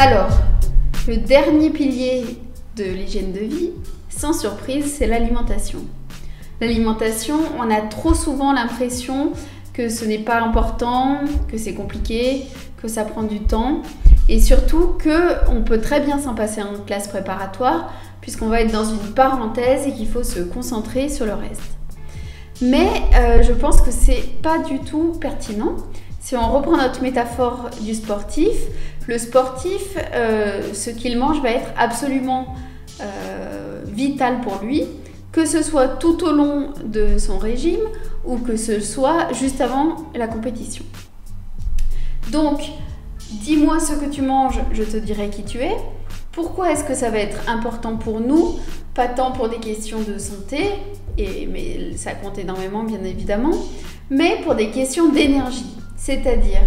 Alors, le dernier pilier de l'hygiène de vie, sans surprise, c'est l'alimentation. L'alimentation, on a trop souvent l'impression que ce n'est pas important, que c'est compliqué, que ça prend du temps et surtout qu'on peut très bien s'en passer en classe préparatoire puisqu'on va être dans une parenthèse et qu'il faut se concentrer sur le reste. Mais je pense que c'est pas du tout pertinent. Si on reprend notre métaphore du sportif, le sportif, ce qu'il mange va être absolument vital pour lui, que ce soit tout au long de son régime ou que ce soit juste avant la compétition. Donc, dis-moi ce que tu manges, je te dirai qui tu es. Pourquoi est-ce que ça va être important pour nous? Pas tant pour des questions de santé, mais ça compte énormément bien évidemment, mais pour des questions d'énergie. C'est-à-dire,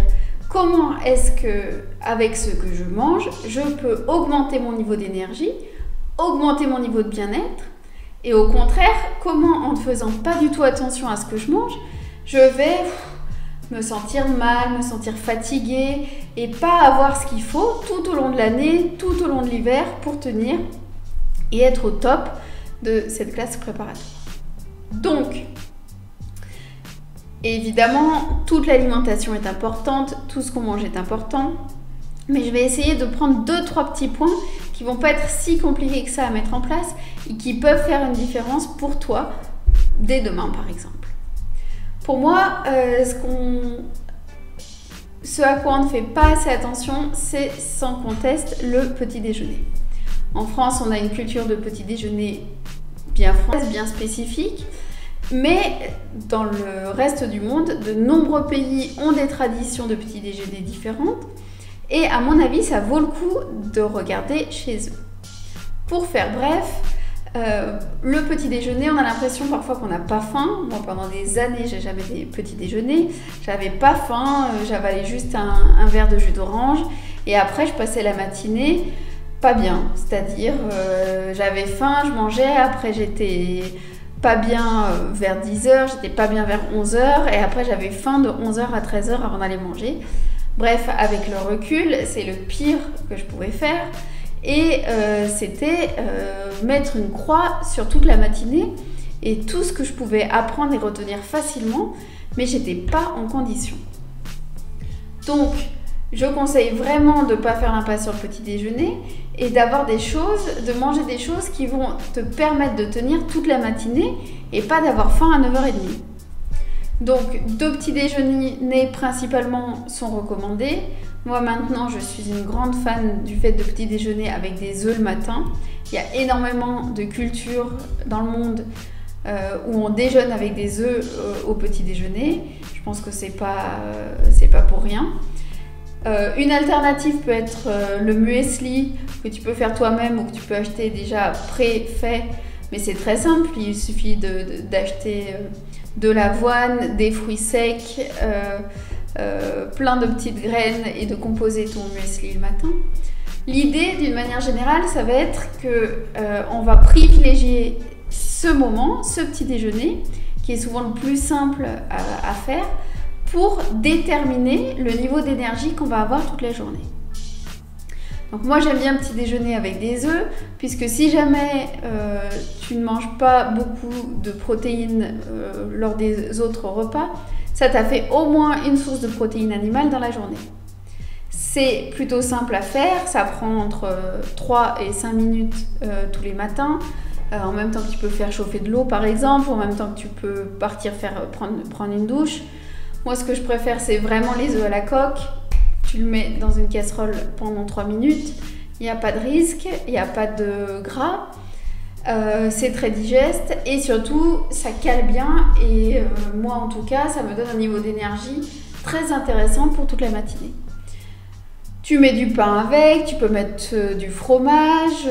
comment est-ce que, avec ce que je mange, je peux augmenter mon niveau d'énergie, augmenter mon niveau de bien-être, et au contraire, comment en ne faisant pas du tout attention à ce que je mange, je vais me sentir mal, me sentir fatiguée et pas avoir ce qu'il faut tout au long de l'année, tout au long de l'hiver pour tenir et être au top de cette classe préparatoire. Donc, évidemment, toute l'alimentation est importante, tout ce qu'on mange est important, mais je vais essayer de prendre 2-3 petits points qui vont pas être si compliqués que ça à mettre en place et qui peuvent faire une différence pour toi dès demain par exemple. Pour moi, ce à quoi on ne fait pas assez attention, c'est sans conteste le petit déjeuner. En France, on a une culture de petit déjeuner bien française, bien spécifique, mais dans le reste du monde, de nombreux pays ont des traditions de petit déjeuner différentes. Et à mon avis, ça vaut le coup de regarder chez eux. Pour faire bref, le petit déjeuner, on a l'impression parfois qu'on n'a pas faim. Moi, pendant des années, j'ai jamais des petits déjeuners. J'avais pas faim, j'avalais juste un verre de jus d'orange. Et après, je passais la matinée pas bien. C'est-à-dire, j'avais faim, je mangeais. Après, j'étais pas bien vers 10h, j'étais pas bien vers 11h. Et après, j'avais faim de 11h à 13h avant d'aller manger. Bref, avec le recul, c'est le pire que je pouvais faire et c'était mettre une croix sur toute la matinée et tout ce que je pouvais apprendre et retenir facilement, mais j'étais pas en condition. Donc, je conseille vraiment de ne pas faire l'impasse sur le petit déjeuner et d'avoir de manger des choses qui vont te permettre de tenir toute la matinée et pas d'avoir faim à 9h30. Donc, 2 petits déjeuners principalement sont recommandés. Moi maintenant, je suis une grande fan du fait de petit déjeuner avec des œufs le matin. Il y a énormément de cultures dans le monde où on déjeune avec des œufs au petit déjeuner. Je pense que c'est pas pour rien. Une alternative peut être le muesli que tu peux faire toi-même ou que tu peux acheter déjà pré-fait. Mais c'est très simple, il suffit d'acheter de l'avoine, des fruits secs, plein de petites graines et de composer ton muesli le matin. L'idée, d'une manière générale, ça va être qu'on va privilégier ce moment, ce petit déjeuner, qui est souvent le plus simple à faire, pour déterminer le niveau d'énergie qu'on va avoir toute la journée. Donc moi j'aime bien petit déjeuner avec des œufs, puisque si jamais tu ne manges pas beaucoup de protéines lors des autres repas, ça t'a fait au moins une source de protéines animales dans la journée. C'est plutôt simple à faire, ça prend entre 3 et 5 minutes tous les matins, en même temps que tu peux faire chauffer de l'eau par exemple, en même temps que tu peux partir prendre une douche. Moi ce que je préfère c'est vraiment les œufs à la coque. Tu le mets dans une casserole pendant 3 minutes, il n'y a pas de risque, il n'y a pas de gras, c'est très digeste et surtout ça cale bien et moi en tout cas ça me donne un niveau d'énergie très intéressant pour toute la matinée. Tu mets du pain avec, tu peux mettre du fromage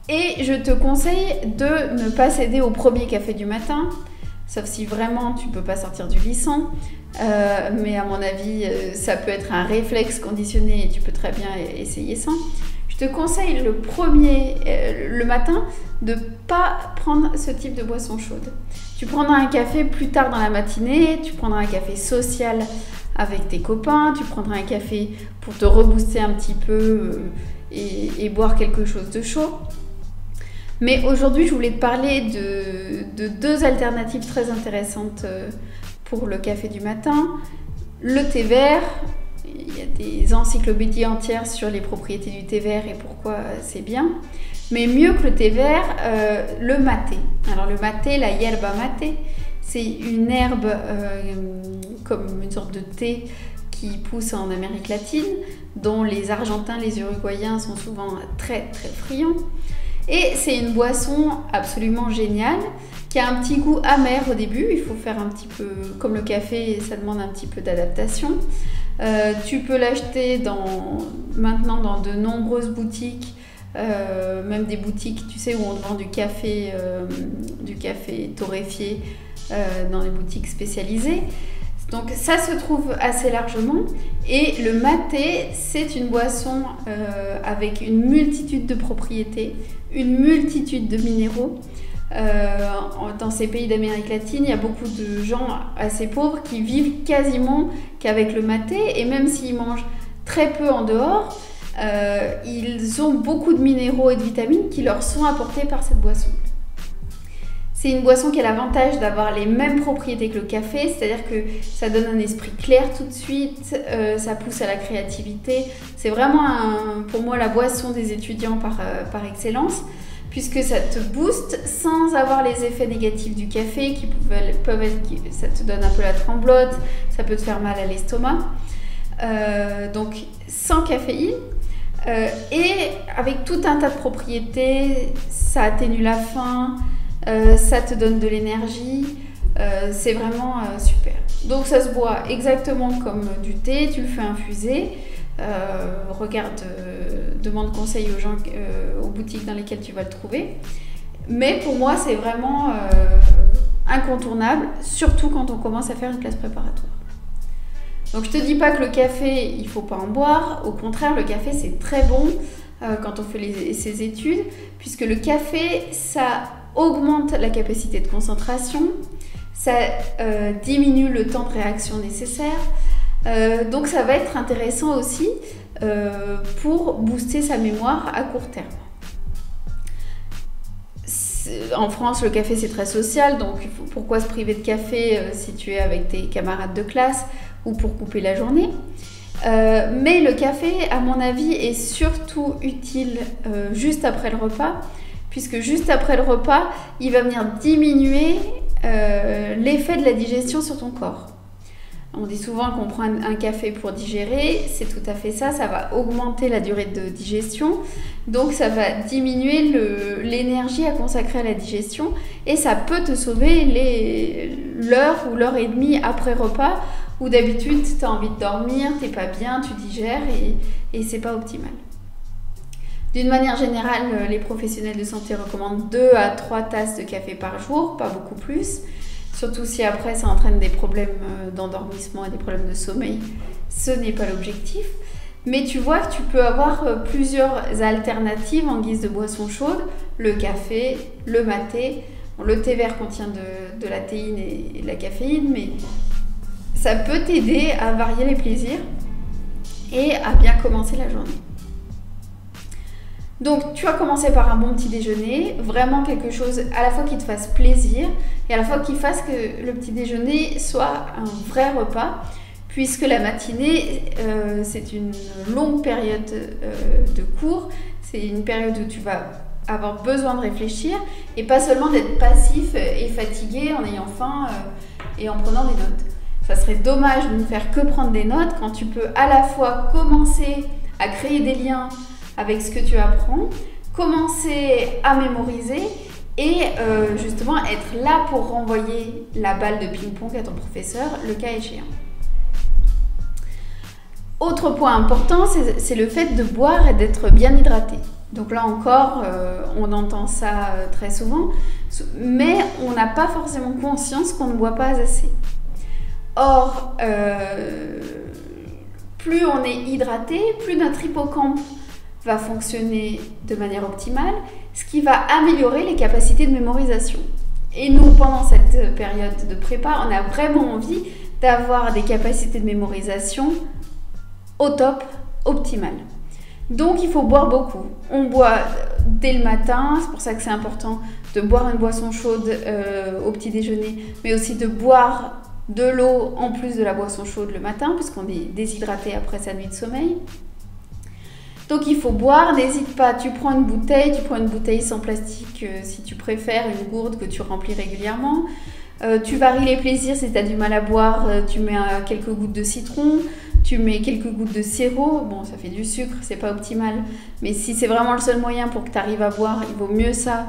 et je te conseille de ne pas céder au premier café du matin. Sauf si vraiment tu ne peux pas sortir du lit sans. Mais à mon avis, ça peut être un réflexe conditionné et tu peux très bien essayer sans. Je te conseille le matin de ne pas prendre ce type de boisson chaude. Tu prendras un café plus tard dans la matinée, tu prendras un café social avec tes copains, tu prendras un café pour te rebooster un petit peu et boire quelque chose de chaud. Mais aujourd'hui, je voulais te parler de deux alternatives très intéressantes pour le café du matin. Le thé vert, il y a des encyclopédies entières sur les propriétés du thé vert et pourquoi c'est bien. Mais mieux que le thé vert, le maté. Alors le maté, la yerba mate, c'est une herbe comme une sorte de thé qui pousse en Amérique latine, dont les Argentins, les Uruguayens sont souvent très très friands. Et c'est une boisson absolument géniale qui a un petit goût amer au début. Il faut faire un petit peu comme le café, ça demande un petit peu d'adaptation. Tu peux l'acheter maintenant dans de nombreuses boutiques, même des boutiques, tu sais, où on vend du café torréfié dans les boutiques spécialisées. Donc ça se trouve assez largement. Et le maté, c'est une boisson avec une multitude de propriétés, une multitude de minéraux. Dans ces pays d'Amérique latine, il y a beaucoup de gens assez pauvres qui vivent quasiment qu'avec le maté, et même s'ils mangent très peu en dehors, ils ont beaucoup de minéraux et de vitamines qui leur sont apportés par cette boisson. C'est une boisson qui a l'avantage d'avoir les mêmes propriétés que le café, c'est-à-dire que ça donne un esprit clair tout de suite, ça pousse à la créativité. C'est vraiment, pour moi, la boisson des étudiants par excellence, puisque ça te booste sans avoir les effets négatifs du café qui peuvent être, ça te donne un peu la tremblote, ça peut te faire mal à l'estomac. Donc sans caféine et avec tout un tas de propriétés, ça atténue la faim, ça te donne de l'énergie, c'est vraiment super. Donc ça se boit exactement comme du thé, tu le fais infuser. Demande conseil aux gens, aux boutiques dans lesquelles tu vas le trouver. Mais pour moi, c'est vraiment incontournable, surtout quand on commence à faire une classe préparatoire. Donc je te dis pas que le café, il faut pas en boire. Au contraire, le café, c'est très bon quand on fait ses études, puisque le café, ça augmente la capacité de concentration, ça diminue le temps de réaction nécessaire. Donc ça va être intéressant aussi pour booster sa mémoire à court terme. En France, le café c'est très social, donc pourquoi se priver de café si tu es avec tes camarades de classe ou pour couper la journée. Mais le café, à mon avis, est surtout utile juste après le repas, puisque juste après le repas, il va venir diminuer l'effet de la digestion sur ton corps. On dit souvent qu'on prend un café pour digérer, c'est tout à fait ça, ça va augmenter la durée de digestion, donc ça va diminuer l'énergie à consacrer à la digestion et ça peut te sauver l'heure ou l'heure et demie après repas où d'habitude tu as envie de dormir, t'es pas bien, tu digères et c'est pas optimal. D'une manière générale, les professionnels de santé recommandent 2 à 3 tasses de café par jour, pas beaucoup plus. Surtout si après ça entraîne des problèmes d'endormissement et des problèmes de sommeil, ce n'est pas l'objectif. Mais tu vois que tu peux avoir plusieurs alternatives en guise de boisson chaude, le café, le maté. Bon, le thé vert contient de la théine et de la caféine, mais ça peut t'aider à varier les plaisirs et à bien commencer la journée. Donc tu vas commencer par un bon petit déjeuner, vraiment quelque chose à la fois qui te fasse plaisir et à la fois qui fasse que le petit déjeuner soit un vrai repas, puisque la matinée c'est une longue période de cours, c'est une période où tu vas avoir besoin de réfléchir et pas seulement d'être passif et fatigué en ayant faim et en prenant des notes. Ça serait dommage de ne faire que prendre des notes quand tu peux à la fois commencer à créer des liens avec ce que tu apprends, commencer à mémoriser et justement être là pour renvoyer la balle de ping-pong à ton professeur, le cas échéant. Autre point important, c'est le fait de boire et d'être bien hydraté. Donc là encore, on entend ça très souvent, mais on n'a pas forcément conscience qu'on ne boit pas assez. Or, plus on est hydraté, plus notre hippocampe va fonctionner de manière optimale, ce qui va améliorer les capacités de mémorisation. Et nous, pendant cette période de prépa, on a vraiment envie d'avoir des capacités de mémorisation au top, optimales. Donc il faut boire beaucoup. On boit dès le matin, c'est pour ça que c'est important de boire une boisson chaude au petit déjeuner, mais aussi de boire de l'eau en plus de la boisson chaude le matin, puisqu'on est déshydraté après sa nuit de sommeil. Donc il faut boire, n'hésite pas, tu prends une bouteille sans plastique si tu préfères, une gourde que tu remplis régulièrement. Tu varies les plaisirs, si tu as du mal à boire, tu mets quelques gouttes de citron, tu mets quelques gouttes de sirop, bon ça fait du sucre, c'est pas optimal, mais si c'est vraiment le seul moyen pour que tu arrives à boire, il vaut mieux ça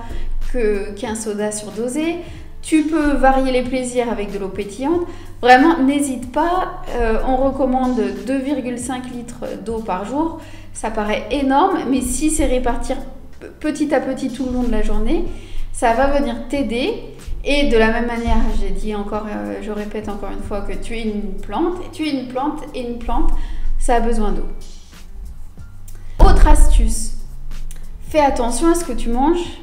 qu'un soda surdosé. Tu peux varier les plaisirs avec de l'eau pétillante. Vraiment, n'hésite pas, on recommande 2,5 litres d'eau par jour. Ça paraît énorme, mais si c'est répartir petit à petit tout le long de la journée, ça va venir t'aider. Et de la même manière, j'ai dit encore, je répète encore une fois que tu es une plante, et une plante, ça a besoin d'eau. Autre astuce, fais attention à ce que tu manges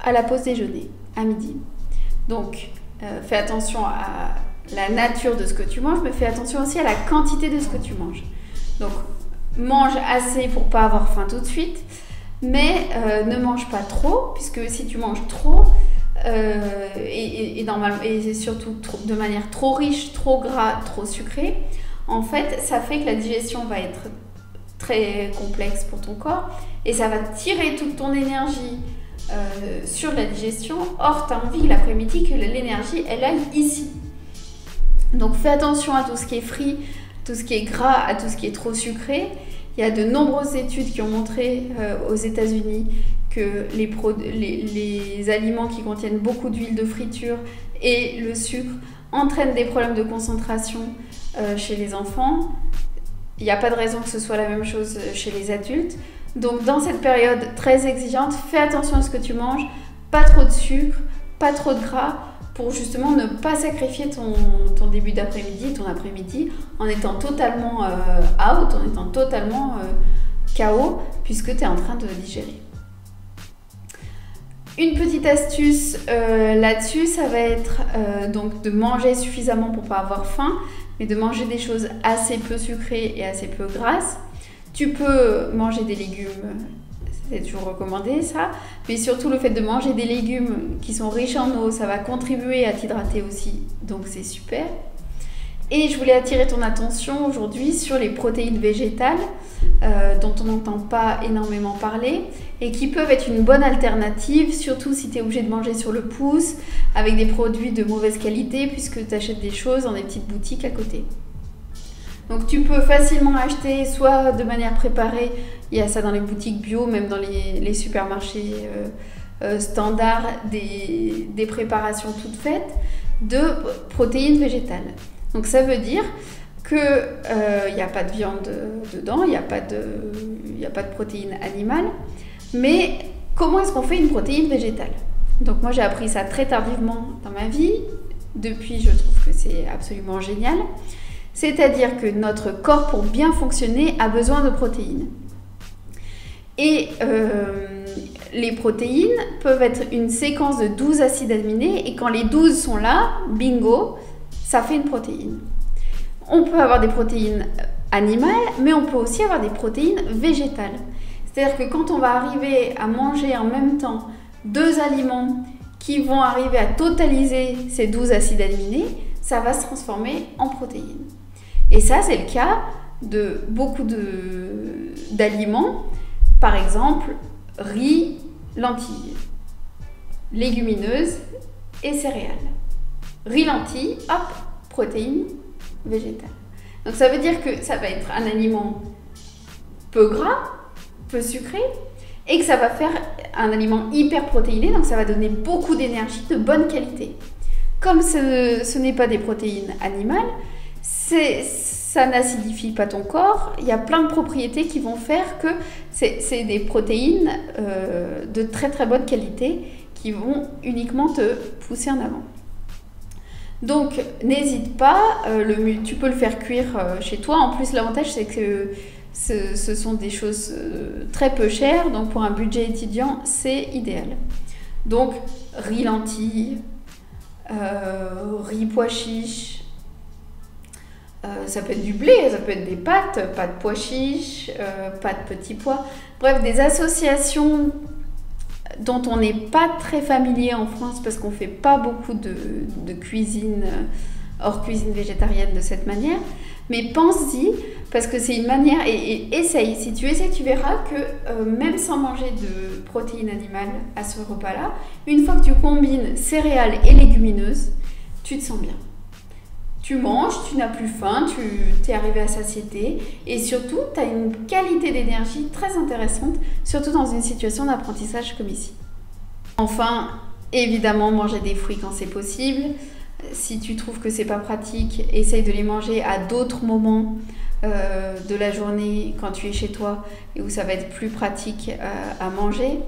à la pause déjeuner, à midi. Donc, fais attention à la nature de ce que tu manges, mais fais attention aussi à la quantité de ce que tu manges. Donc, mange assez pour pas avoir faim tout de suite, mais ne mange pas trop, puisque si tu manges trop, et surtout de manière trop riche, trop gras, trop sucrée, en fait, ça fait que la digestion va être très complexe pour ton corps, et ça va tirer toute ton énergie sur la digestion. Or, tu as envie l'après-midi que l'énergie, elle aille ici. Donc, fais attention à tout ce qui est frit, tout ce qui est gras, à tout ce qui est trop sucré. Il y a de nombreuses études qui ont montré aux États-Unis que les aliments qui contiennent beaucoup d'huile de friture et le sucre entraînent des problèmes de concentration chez les enfants. Il n'y a pas de raison que ce soit la même chose chez les adultes. Donc dans cette période très exigeante, fais attention à ce que tu manges, pas trop de sucre, pas trop de gras, pour justement ne pas sacrifier ton début d'après-midi, ton après-midi, en étant totalement out, en étant totalement KO, puisque tu es en train de digérer. Une petite astuce là-dessus, ça va être donc de manger suffisamment pour ne pas avoir faim, mais de manger des choses assez peu sucrées et assez peu grasses. Tu peux manger des légumes, c'est toujours recommandé ça, mais surtout le fait de manger des légumes qui sont riches en eau, ça va contribuer à t'hydrater aussi, donc c'est super. Et je voulais attirer ton attention aujourd'hui sur les protéines végétales dont on n'entend pas énormément parler et qui peuvent être une bonne alternative, surtout si tu es obligé de manger sur le pouce avec des produits de mauvaise qualité puisque tu achètes des choses dans des petites boutiques à côté. Donc tu peux facilement acheter soit de manière préparée, il y a ça dans les boutiques bio, même dans les supermarchés standards, des préparations toutes faites de protéines végétales. Donc ça veut dire qu'il n'y a pas de viande dedans, il n'y a pas de protéines animales, mais comment est-ce qu'on fait une protéine végétale? Donc moi j'ai appris ça très tardivement dans ma vie, depuis je trouve que c'est absolument génial. C'est-à-dire que notre corps, pour bien fonctionner, a besoin de protéines. Et les protéines peuvent être une séquence de 12 acides aminés, et quand les 12 sont là, bingo, ça fait une protéine. On peut avoir des protéines animales, mais on peut aussi avoir des protéines végétales. C'est-à-dire que quand on va arriver à manger en même temps 2 aliments qui vont arriver à totaliser ces 12 acides aminés, ça va se transformer en protéines. Et ça, c'est le cas de beaucoup d'aliments, par exemple riz, lentilles, légumineuses et céréales. Riz, lentilles, hop, protéines végétales. Donc ça veut dire que ça va être un aliment peu gras, peu sucré, et que ça va faire un aliment hyper protéiné, donc ça va donner beaucoup d'énergie de bonne qualité. Comme ce n'est pas des protéines animales, ça n'acidifie pas ton corps. Il y a plein de propriétés qui vont faire que c'est des protéines de très très bonne qualité qui vont uniquement te pousser en avant. Donc n'hésite pas, tu peux le faire cuire chez toi. En plus l'avantage c'est que ce sont des choses très peu chères, donc pour un budget étudiant c'est idéal. Donc riz lentilles, riz pois chiches, Ça peut être du blé, ça peut être des pâtes, pâtes pois chiches, pâtes petits pois. Bref, des associations dont on n'est pas très familier en France parce qu'on ne fait pas beaucoup de cuisine, hors cuisine végétarienne de cette manière. Mais pense-y, parce que c'est une manière, et essaye. Si tu essaies, tu verras que même sans manger de protéines animales à ce repas-là, une fois que tu combines céréales et légumineuses, tu te sens bien. Tu manges, tu n'as plus faim, tu es arrivé à satiété et surtout, tu as une qualité d'énergie très intéressante, surtout dans une situation d'apprentissage comme ici. Enfin, évidemment, manger des fruits quand c'est possible. Si tu trouves que c'est pas pratique, essaye de les manger à d'autres moments de la journée quand tu es chez toi et où ça va être plus pratique à manger.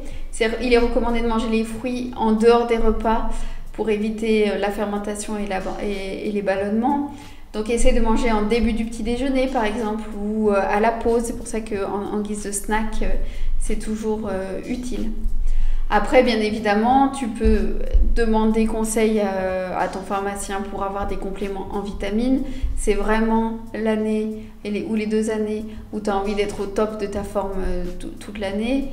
Il est recommandé de manger les fruits en dehors des repas pour éviter la fermentation et les ballonnements. Donc essaie de manger en début du petit déjeuner par exemple ou à la pause. C'est pour ça qu'en guise de snack, c'est toujours utile. Après, bien évidemment, tu peux demander conseil à ton pharmacien pour avoir des compléments en vitamines. C'est vraiment l'année ou les 2 années où tu as envie d'être au top de ta forme toute l'année.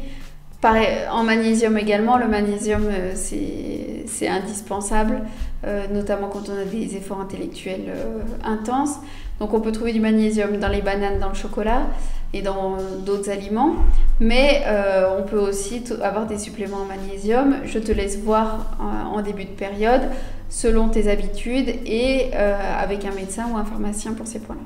Pareil, en magnésium également, le magnésium c'est indispensable, notamment quand on a des efforts intellectuels intenses. Donc on peut trouver du magnésium dans les bananes, dans le chocolat et dans d'autres aliments, mais on peut aussi avoir des suppléments en magnésium. Je te laisse voir en début de période, selon tes habitudes et avec un médecin ou un pharmacien pour ces points-là.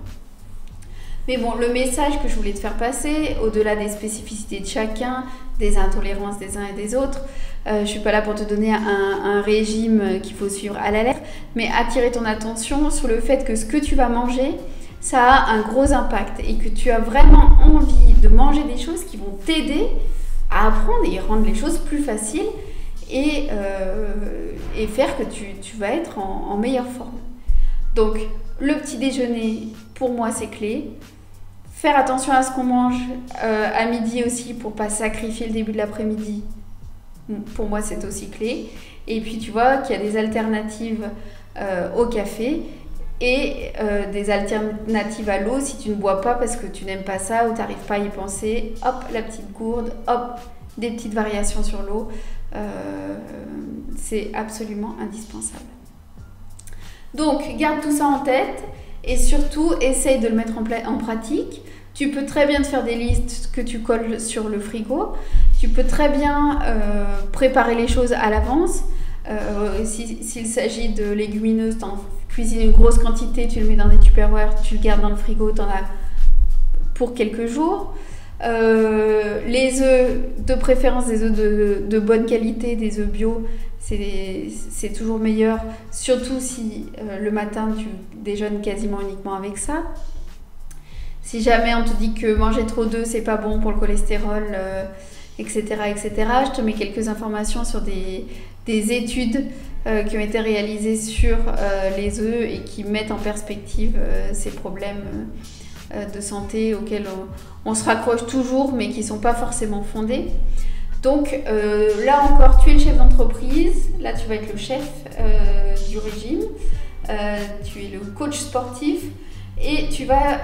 Mais bon, le message que je voulais te faire passer, au-delà des spécificités de chacun, des intolérances des uns et des autres, je ne suis pas là pour te donner un régime qu'il faut suivre à la lettre, mais attirer ton attention sur le fait que ce que tu vas manger, ça a un gros impact et que tu as vraiment envie de manger des choses qui vont t'aider à apprendre et rendre les choses plus faciles et faire que tu vas être en meilleure forme. Donc, le petit déjeuner, pour moi, c'est clé. Faire attention à ce qu'on mange à midi aussi pour ne pas sacrifier le début de l'après-midi. Pour moi, c'est aussi clé. Et puis, tu vois qu'il y a des alternatives au café et des alternatives à l'eau si tu ne bois pas parce que tu n'aimes pas ça ou tu n'arrives pas à y penser. Hop, la petite gourde, hop, des petites variations sur l'eau. C'est absolument indispensable. Donc, garde tout ça en tête et surtout, essaye de le mettre en pratique. Tu peux très bien te faire des listes que tu colles sur le frigo. Tu peux très bien préparer les choses à l'avance. S'il s'agit de légumineuses, tu en cuisines une grosse quantité, tu le mets dans des tupperwares, tu le gardes dans le frigo, tu en as pour quelques jours. Les œufs, de préférence des œufs de bonne qualité, des œufs bio, c'est toujours meilleur, surtout si le matin tu déjeunes quasiment uniquement avec ça. Si jamais on te dit que manger trop d'œufs c'est pas bon pour le cholestérol, etc., je te mets quelques informations sur des études qui ont été réalisées sur les œufs et qui mettent en perspective ces problèmes de santé auxquels on se raccroche toujours mais qui ne sont pas forcément fondés. Donc là encore, tu es le chef d'entreprise, là tu vas être le chef du régime, tu es le coach sportif et tu vas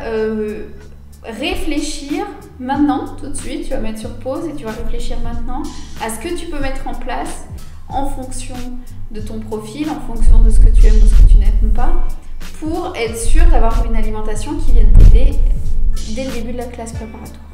réfléchir maintenant, tout de suite, tu vas mettre sur pause et tu vas réfléchir maintenant à ce que tu peux mettre en place en fonction de ton profil, en fonction de ce que tu aimes ou ce que tu n'aimes pas, pour être sûr d'avoir une alimentation qui vienne t'aider dès le début de la classe préparatoire.